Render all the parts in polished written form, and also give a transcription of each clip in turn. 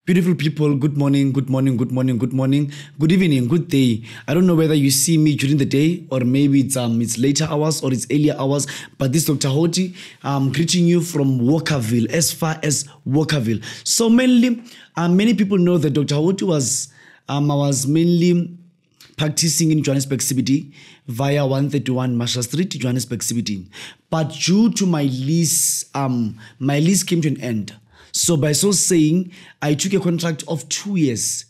Beautiful people, good morning, good morning, good morning, good morning, good evening, good day. I don't know whether you see me during the day or maybe it's later hours or it's earlier hours, but this is Dr. Hoti. I'm greeting you from Walkerville, as far as Walkerville. So mainly, many people know that Dr. Hoti I was mainly practicing in Johannesburg CBD via 131 Marshall Street, Johannesburg CBD. But due to my lease came to an end. So by so saying, I took a contract of 2 years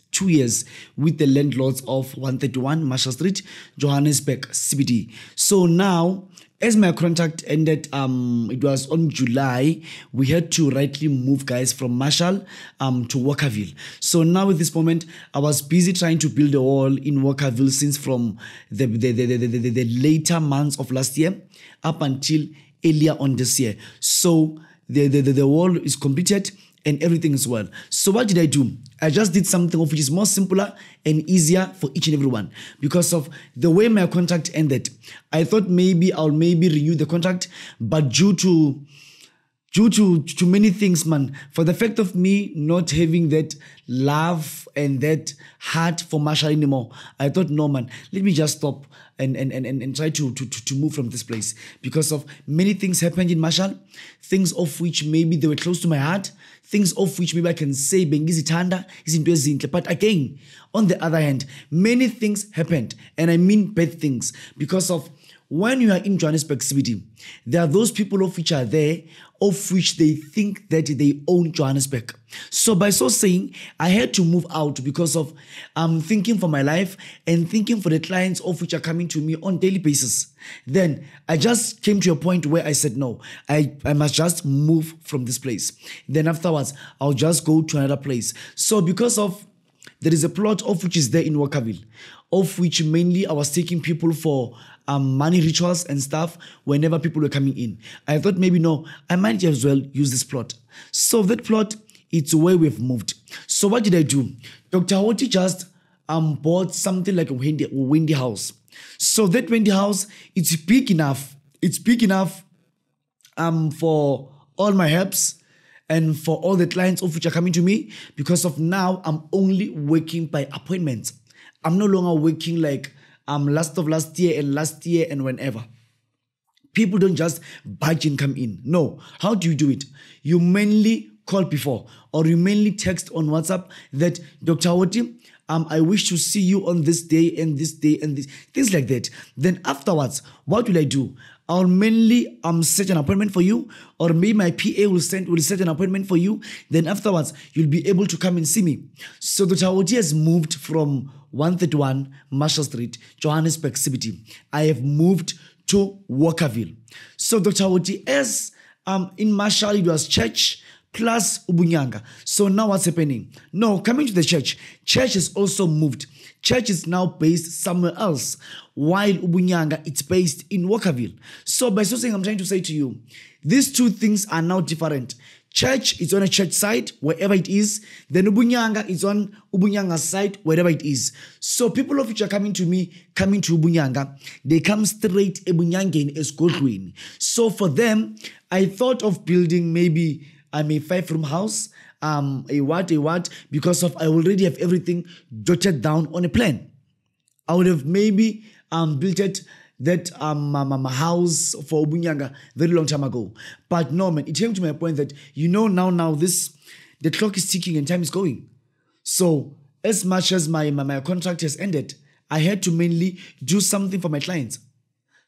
with the landlords of 131 Marshall Street, Johannesburg CBD. So now, as my contract ended, it was on July, we had to rightly move guys from Marshall to Walkerville. So now at this moment, I was busy trying to build a wall in Walkerville since from the later months of last year up until earlier on this year. So the wall is completed and everything is well. So what did I do? I just did something which is more simpler and easier for each and every one. Because of the way my contract ended, I thought I'll renew the contract, but due to many things, man, for the fact of me not having that love and that heart for Marshall anymore, I thought, no, man, let me just stop and try to move from this place. Because of many things happened in Marshall, things of which maybe they were close to my heart, things of which maybe I can say, but again, on the other hand, many things happened, and I mean bad things, because of when you are in Johannesburg CBD, there are those people of which are there, of which they think that they own Johannesburg. So by so saying, I had to move out because of thinking for my life and thinking for the clients of which are coming to me on daily basis. Then I just came to a point where I said, no, I must just move from this place. Then afterwards, I'll just go to another place. So because of there is a plot of which is there in Walkerville, of which mainly I was taking people for money rituals and stuff whenever people were coming in. I thought maybe no, I might as well use this plot. So that plot, it's where we've moved. So what did I do? Dr. Hoti just bought something like a windy house. So that windy house, it's big enough. It's big enough for all my helps and for all the clients of which are coming to me, because of now I'm only working by appointments. I'm no longer working like last year and whenever. People don't just budge and come in. No. How do you do it? You mainly call before, or you mainly text on WhatsApp that Dr. Hoti, I wish to see you on this day and this day and this, things like that. Then afterwards, what will I do? I'll mainly set an appointment for you, or maybe my PA will set an appointment for you. Then afterwards, you'll be able to come and see me. So Dr. Hoti has moved from 131 Marshall Street, Johannesburg CBD. I have moved to Walkerville. So Dr. Hoti, as in Marshall, it was church plus Ubunyanga. So now what's happening? No, coming to the church has also moved. Church is now based somewhere else, while Ubunyanga, it's based in Walkerville. So by so saying, I'm trying to say to you, these two things are now different. Church is on a church side, wherever it is. Then Ubunyanga is on Ubunyanga's side, wherever it is. So people of which are coming to me, coming to Ubunyanga, they come straight Ubunyangen as Godwin. So for them, I thought of building maybe a 5-room house, a what, because of I already have everything jotted down on a plan. I would have maybe built that house for Ubunyanga very long time ago. But no, man, it came to my point that, now the clock is ticking and time is going. So as much as my contract has ended, I had to mainly do something for my clients.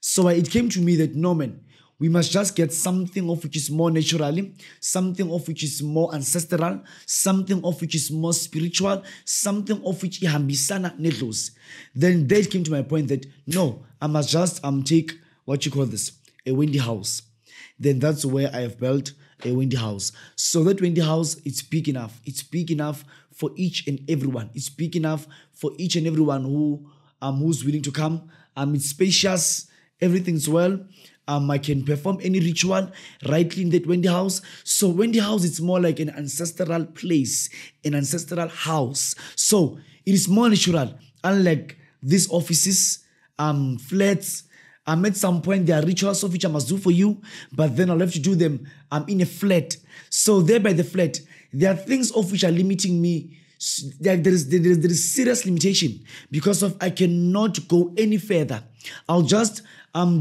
So it came to me that, no, man, we must just get something of which is more natural, something of which is more ancestral, something of which is more spiritual, something of which ihambisana nedlos. Then that came to my point that no, I must just take a windy house. Then that's where I have built a windy house. So that windy house, it's big enough. It's big enough for each and everyone. It's big enough for each and everyone who's willing to come. It's spacious. Everything's well. I can perform any ritual rightly in that Wendy house. So Wendy house, it's more like an ancestral place, an ancestral house. So it is more natural, unlike these offices, flats. At some point, there are rituals of which I must do for you, but then I'll have to do them in a flat. So there by the flat, There are things of which are limiting me. There is serious limitation because of I cannot go any further. I'll just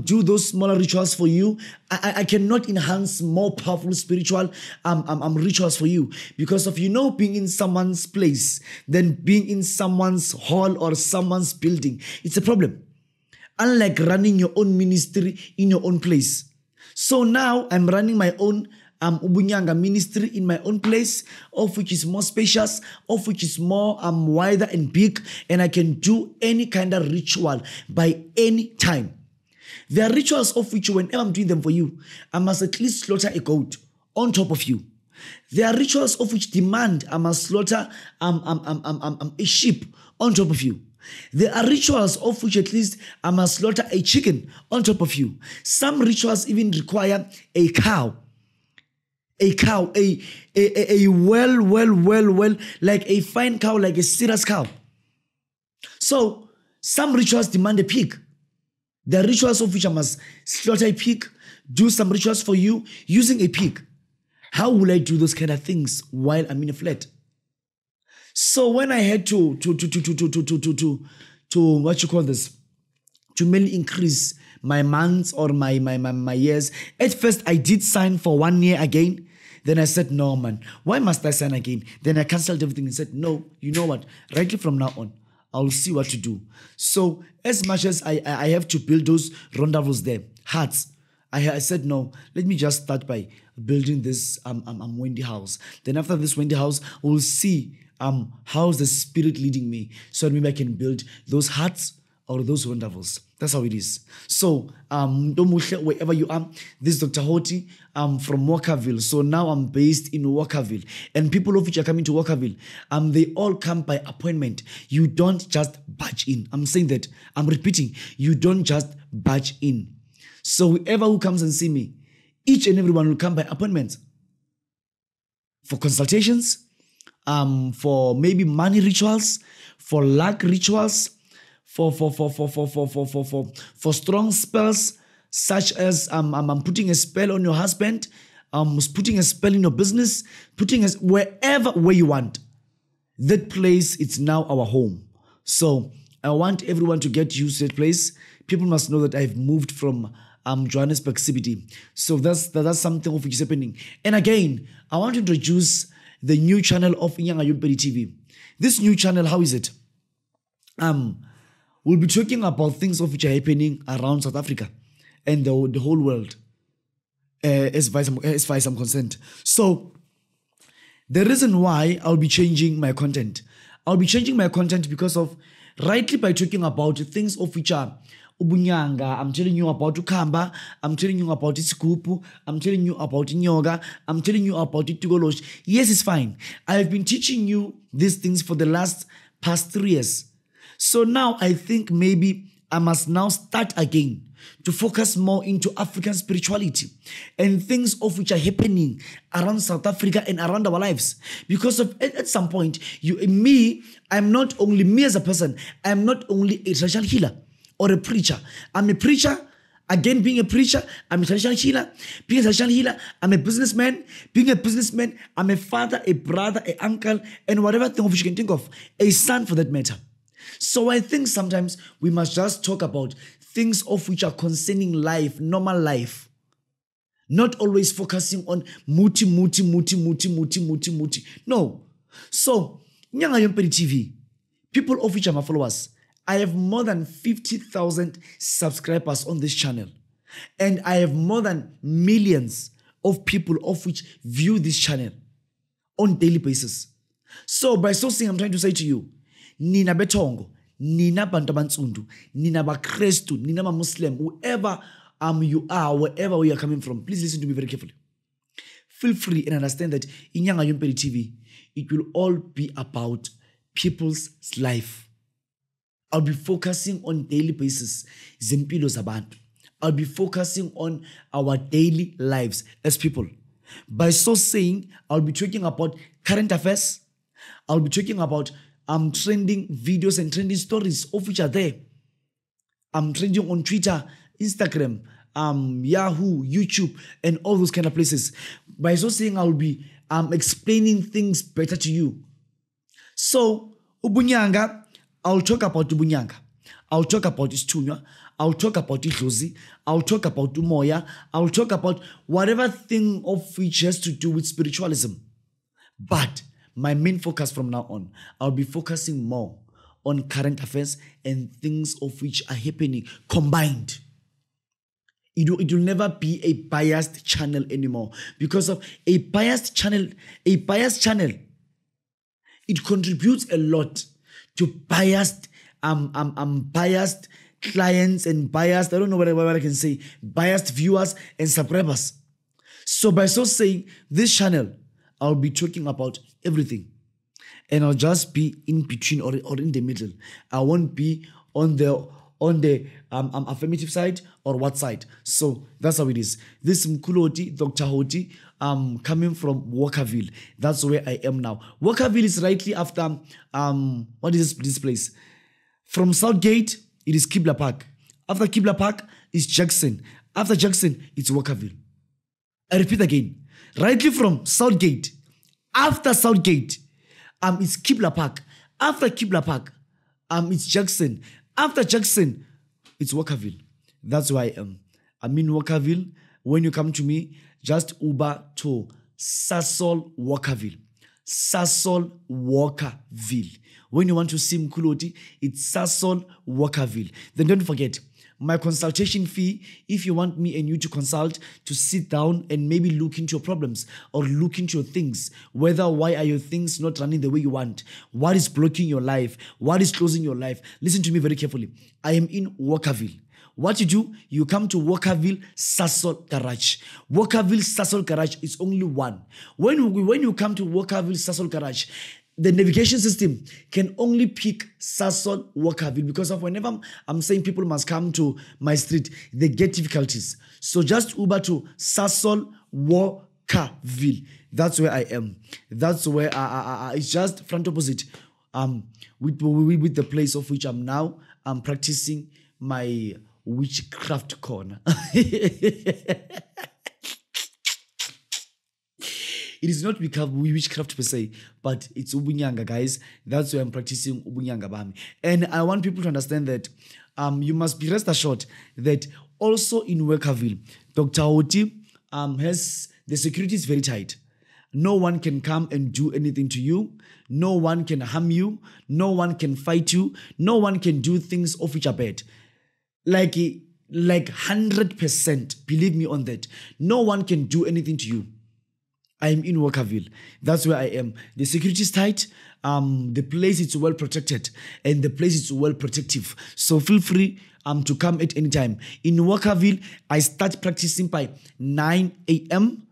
do those smaller rituals for you. I cannot enhance more powerful spiritual rituals for you because of being in someone's place, then being in someone's hall or someone's building. It's a problem. Unlike running your own ministry in your own place. So now I'm running my own Ubunyanga ministry in my own place, of which is more spacious, of which is more wider and big, and I can do any kind of ritual by any time. There are rituals of which whenever I'm doing them for you, I must at least slaughter a goat on top of you. There are rituals of which demand I must slaughter a sheep on top of you. There are rituals of which at least I must slaughter a chicken on top of you. Some rituals even require a cow. A cow, a well, like a fine cow, like a serious cow. So, some rituals demand a pig. There are rituals of which I must slaughter a pig, do some rituals for you using a pig. How will I do those kind of things while I'm in a flat? So when I had to what you call this, to mainly increase my months or my years. At first, I did sign for 1 year again. Then I said, no, man, why must I sign again? Then I canceled everything and said, no, you know what? Rightly from now on, I'll see what to do. So as much as I have to build those rendezvous there, hearts, I said, no, let me just start by building this Wendy house. Then after this Wendy house, we'll see how's the spirit leading me. So maybe I can build those hearts or those rendezvous. That's how it is. So, wherever you are, this is Dr. Hoti from Walkerville. So now I'm based in Walkerville. And people of which are coming to Walkerville, they all come by appointment. You don't just barge in. I'm saying that. I'm repeating. You don't just barge in. So whoever who comes and see me, each and everyone will come by appointment. For consultations, for maybe money rituals, for luck rituals, for strong spells, such as I'm putting a spell on your husband, putting a spell in your business, putting where you want. That place, it's now our home. So I want everyone to get used to that place. People must know that I've moved from Johannesburg CBD. So that's something of which is happening. And again, I want to introduce the new channel of Inyanga Yompedi TV. This new channel, how is it? We'll be talking about things of which are happening around South Africa and the whole world, as far as I'm concerned. So, the reason why I'll be changing my content, because of, rightly by talking about things of which are Ubunyanga, I'm telling you about Ukamba, I'm telling you about Iskupu, I'm telling you about Nyoga, I'm telling you about Itugolosh. Yes, it's fine. I have been teaching you these things for the past 3 years. So now I think maybe I must now start again to focus more into African spirituality and things of which are happening around South Africa and around our lives. Because of at some point, I'm not only me as a person, I'm not only a traditional healer or a preacher. I'm a preacher. Again, being a preacher, I'm a traditional healer. Being a traditional healer, I'm a businessman. Being a businessman, I'm a father, a brother, an uncle, and whatever thing of which you can think of, a son for that matter. So I think sometimes we must just talk about things of which are concerning life, normal life. Not always focusing on muti. No. So, Inyanga Yompedi TV, people of which are my followers, I have more than 50,000 subscribers on this channel. And I have more than millions of people of which view this channel on daily basis. So by so saying, I'm trying to say to you, Nina Betongo, Nina Bantabansundu, Nina Bakrestu, Nina Muslim, whoever you are, wherever you are coming from, please listen to me very carefully. Feel free and understand that in Inyanga Yompedi TV, it will all be about people's life. I'll be focusing on daily basis. Zimpilo zabantu. I'll be focusing on our daily lives as people. By so saying, I'll be talking about current affairs. I'll be talking about trending videos and trending stories of which are there. I'm trending on Twitter, Instagram, Yahoo, YouTube, and all those kind of places. By so saying, I'll be explaining things better to you. So, ubunyanga, I'll talk about ubunyanga. I'll talk about istunywa. I'll talk about idlozi. I'll talk about umoya. I'll talk about whatever thing of which has to do with spiritualism. But my main focus from now on, I'll be focusing more on current affairs and things of which are happening combined. It will never be a biased channel anymore, because of a biased channel, it contributes a lot to biased clients and biased, I don't know what I can say, biased viewers and subscribers. So by so saying, this channel, I'll be talking about everything. And I'll just be in between or in the middle. I won't be on the affirmative side or what side. So that's how it is. This is Hoti, Dr. Hoti, coming from Walkerville. That's where I am now. Walkerville is rightly after, what is this place? From Southgate, it is Kibla Park. After Kibla Park, it's Jackson. After Jackson, it's Walkerville. I repeat again. Rightly from Southgate. After Southgate, it's Kibla Park. After Kibla Park, it's Jackson. After Jackson, it's Walkerville. That's where I am. I'm in Walkerville. When you come to me, just Uber to Sasol Walkerville. Sasol Walkerville. When you want to see Hoti, it's Sasol Walkerville. Then don't forget, my consultation fee, if you want me and you to consult, to sit down and maybe look into your problems or look into your things, why are your things not running the way you want? What is blocking your life? What is closing your life? Listen to me very carefully. I am in Walkerville. What you do, you come to Walkerville Sasol Garage. Walkerville Sasol Garage is only one. When you come to Walkerville Sasol Garage, the navigation system can only pick Sasol Walkerville, because of whenever I'm saying people must come to my street, they get difficulties. So just Uber to Sasol Walkerville. That's where I am. That's where it's just front opposite with the place of which I'm now. I'm practicing my witchcraft corner. It is not witchcraft per se, but it's ubunyanga, guys. That's why I'm practicing ubunyanga bami. And I want people to understand that you must be rest assured that also in Walkerville, Dr. Hoti has, the security is very tight. No one can come and do anything to you. No one can harm you. No one can fight you. No one can do things of which are bad. Like 100%, believe me on that. No one can do anything to you. I'm in Walkerville. That's where I am. The security is tight. The place is well protected, and the place is well protective. So feel free to come at any time. In Walkerville, I start practicing by 9 a.m.,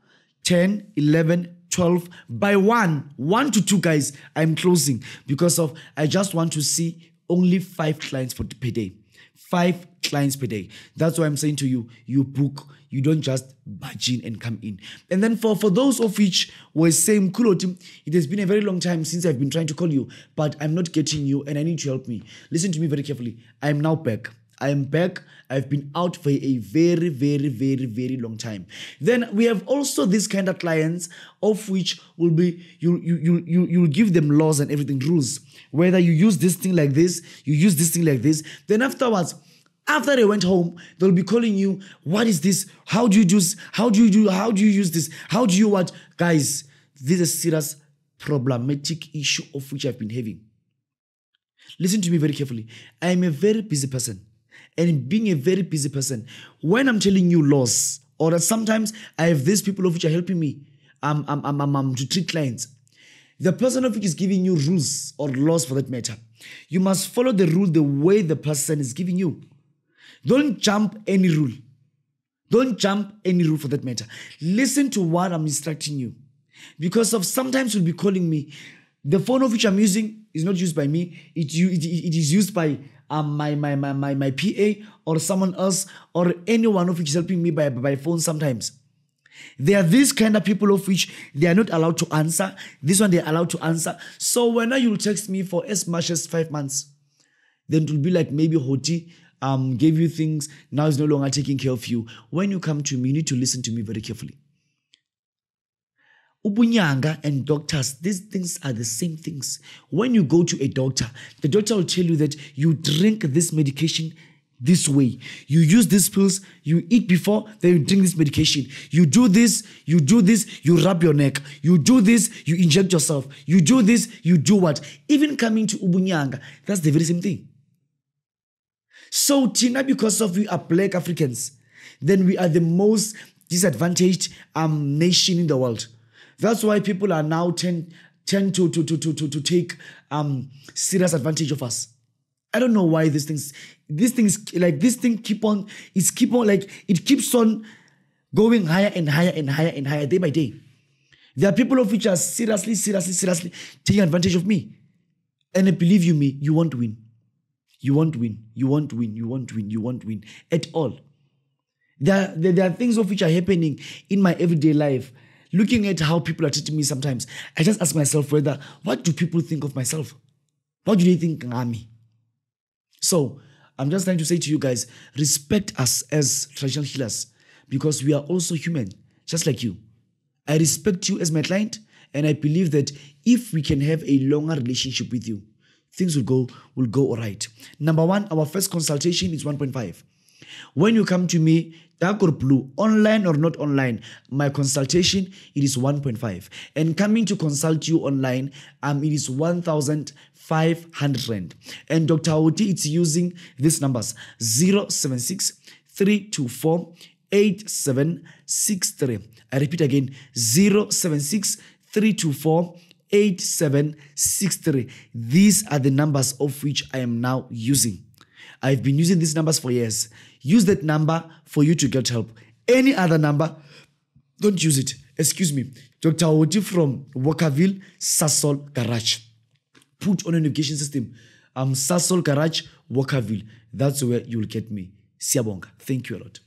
10, 11, 12. By 1 to 2, guys, I'm closing, because of I just want to see only 5 clients per day. 5 clients per day. That's why I'm saying to you, you book, you don't just budge in and come in. And then for those of which were saying, Hoti, it has been a very long time since I've been trying to call you, but I'm not getting you and I need to help me. Listen to me very carefully. I am now back. I am back. I've been out for a very, very, very, very long time. Then we have also these kind of clients of which will be, you'll give them laws and everything, rules. Whether you use this thing like this, you use this thing like this. Then afterwards, after they went home, they'll be calling you, what is this? How do you do this? How do you use this? How do you what? Guys, this is a serious problematic issue of which I've been having. Listen to me very carefully. I am a very busy person. And being a very busy person, when I'm telling you laws, or that sometimes I have these people of which are helping me to treat clients, the person of which is giving you rules or laws for that matter, you must follow the rule the way the person is giving you. Don't jump any rule. Don't jump any rule for that matter. Listen to what I'm instructing you. Because of sometimes you'll be calling me. The phone of which I'm using is not used by me. It is used by my PA or someone else or anyone of which is helping me by phone sometimes. There are these kind of people of which they are not allowed to answer. This one they're allowed to answer. So when you'll text me for as much as 5 months, then it will be like maybe Hoti gave you things, now is no longer taking care of you. When you come to me, you need to listen to me very carefully. Ubunyanga and doctors, these things are the same things. When you go to a doctor, the doctor will tell you that you drink this medication this way. You use these pills, you eat before, then you drink this medication. You do this, you rub your neck. You do this, you inject yourself. You do this, you do what? Even coming to Ubunyanga, that's the very same thing. So, Tina, because of we are black Africans, then we are the most disadvantaged nation in the world. That's why people are now tend to take serious advantage of us. I don't know why these things keep on going higher and higher and higher and higher day by day. There are people of which are seriously taking advantage of me. And believe you me, you won't win. You won't win. You won't win. You won't win. You won't win at all. There are things of which are happening in my everyday life. Looking at how people are treating me sometimes, I just ask myself what do people think of myself? What do they think of me? So, I'm just trying to say to you guys, respect us as traditional healers because we are also human, just like you. I respect you as my client, and I believe that if we can have a longer relationship with you, things will go all right. Number one, our first consultation is 1.5. When you come to me, dark or blue, online or not online, my consultation, it is 1.5. And coming to consult you online, it is 1,500 Rand. And Dr. Hoti, it's using these numbers, 076 324 8763. I repeat again, 076 324 8763. These are the numbers of which I am now using. I've been using these numbers for years. Use that number for you to get help. Any other number, don't use it. Excuse me. Dr. Hoti from Walkerville, Sasol Garage. Put on a navigation system. Sasol Garage, Walkerville. That's where you'll get me. Siyabonga. Thank you a lot.